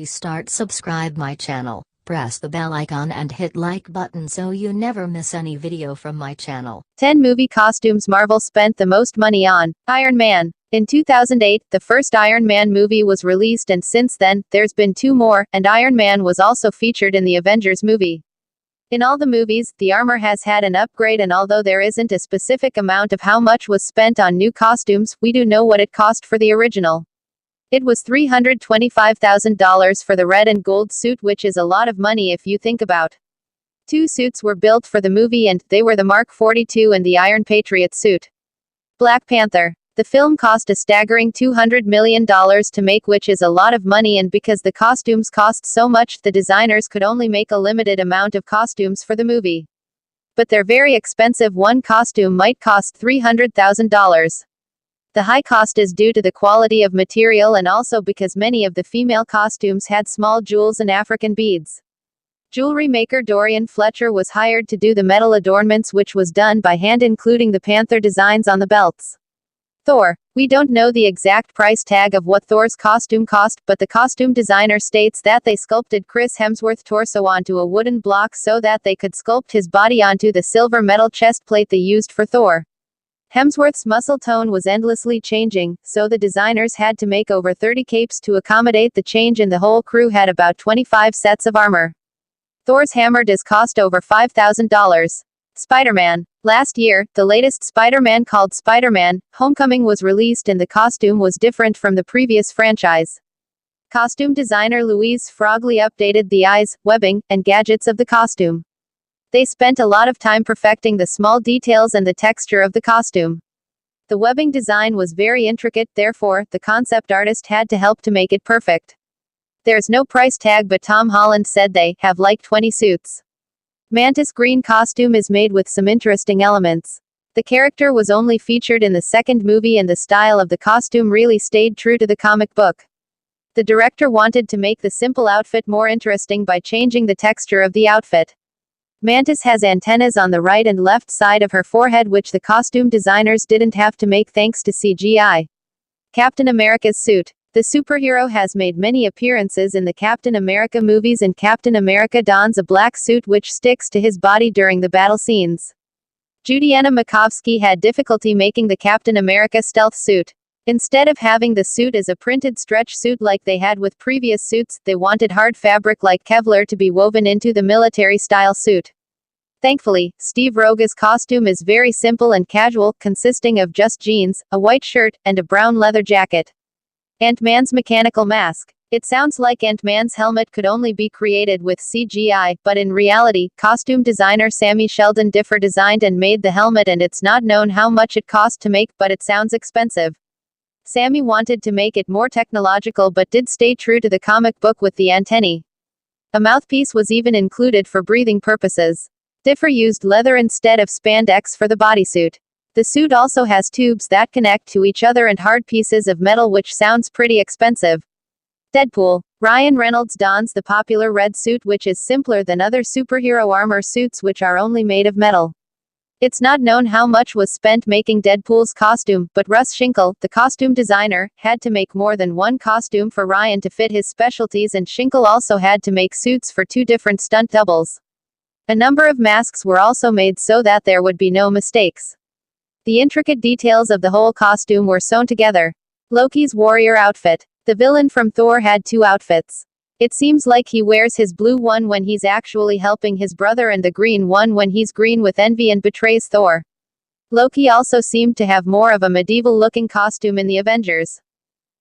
we start, subscribe my channel, press the bell icon and hit like button so you never miss any video from my channel. 10 movie costumes Marvel spent the most money on. Iron Man. In 2008, the first Iron Man movie was released, and since then, there's been 2 more, and Iron Man was also featured in the Avengers movie. In all the movies, the armor has had an upgrade, and although there isn't a specific amount of how much was spent on new costumes, we do know what it cost for the original. It was $325,000 for the red and gold suit, which is a lot of money if you think about. 2 suits were built for the movie, and they were the Mark 42 and the Iron Patriot suit. Black Panther. The film cost a staggering $200 million to make, which is a lot of money, and because the costumes cost so much, the designers could only make a limited amount of costumes for the movie. But they're very expensive. One costume might cost $300,000. The high cost is due to the quality of material and also because many of the female costumes had small jewels and African beads. Jewelry maker Dorian Fletcher was hired to do the metal adornments, which was done by hand, including the panther designs on the belts. Thor. We don't know the exact price tag of what Thor's costume cost, but the costume designer states that they sculpted Chris Hemsworth's torso onto a wooden block so that they could sculpt his body onto the silver metal chest plate they used for Thor. Hemsworth's muscle tone was endlessly changing, so the designers had to make over 30 capes to accommodate the change, and the whole crew had about 25 sets of armor. Thor's hammer does cost over $5,000. Spider-Man. Last year, the latest Spider-Man, called Spider-Man: Homecoming, was released, and the costume was different from the previous franchise. Costume designer Louise Frogley updated the eyes, webbing, and gadgets of the costume. They spent a lot of time perfecting the small details and the texture of the costume. The webbing design was very intricate, therefore, the concept artist had to help to make it perfect. There's no price tag, but Tom Holland said they have like 20 suits. Mantis green costume is made with some interesting elements. The character was only featured in the second movie, and the style of the costume really stayed true to the comic book. The director wanted to make the simple outfit more interesting by changing the texture of the outfit. Mantis has antennas on the right and left side of her forehead, which the costume designers didn't have to make thanks to CGI. Captain America's suit. The superhero has made many appearances in the Captain America movies, and Captain America dons a black suit which sticks to his body during the battle scenes. Judianna Makovsky had difficulty making the Captain America stealth suit. Instead of having the suit as a printed stretch suit like they had with previous suits, they wanted hard fabric like Kevlar to be woven into the military-style suit. Thankfully, Steve Rogers' costume is very simple and casual, consisting of just jeans, a white shirt, and a brown leather jacket. Ant-Man's mechanical mask. It sounds like Ant-Man's helmet could only be created with CGI, but in reality, costume designer Sammy Sheldon Differ designed and made the helmet, and it's not known how much it cost to make, but it sounds expensive. Sammy wanted to make it more technological but did stay true to the comic book with the antennae. A mouthpiece was even included for breathing purposes. Differ used leather instead of spandex for the bodysuit. The suit also has tubes that connect to each other and hard pieces of metal, which sounds pretty expensive. Deadpool. Ryan Reynolds dons the popular red suit, which is simpler than other superhero armor suits, which are only made of metal. It's not known how much was spent making Deadpool's costume, but Russ Schinkel, the costume designer, had to make more than one costume for Ryan to fit his specialties, and Schinkel also had to make suits for 2 different stunt doubles. A number of masks were also made so that there would be no mistakes. The intricate details of the whole costume were sewn together. Loki's warrior outfit. The villain from Thor had 2 outfits. It seems like he wears his blue one when he's actually helping his brother, and the green one when he's green with envy and betrays Thor. Loki also seemed to have more of a medieval-looking costume in the Avengers.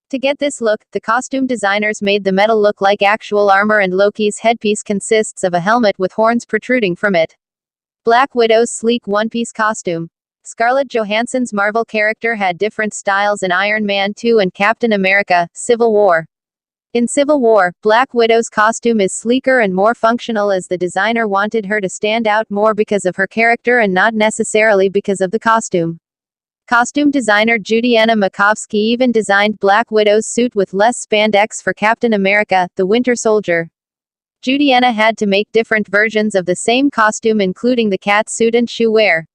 To get this look, the costume designers made the metal look like actual armor, and Loki's headpiece consists of a helmet with horns protruding from it. Black Widow's sleek one-piece costume. Scarlett Johansson's Marvel character had different styles in Iron Man 2 and Captain America: Civil War. In Civil War, Black Widow's costume is sleeker and more functional, as the designer wanted her to stand out more because of her character and not necessarily because of the costume. Costume designer Judianna Makovsky even designed Black Widow's suit with less spandex for Captain America: The Winter Soldier. Judianna had to make different versions of the same costume, including the cat suit and shoe wear.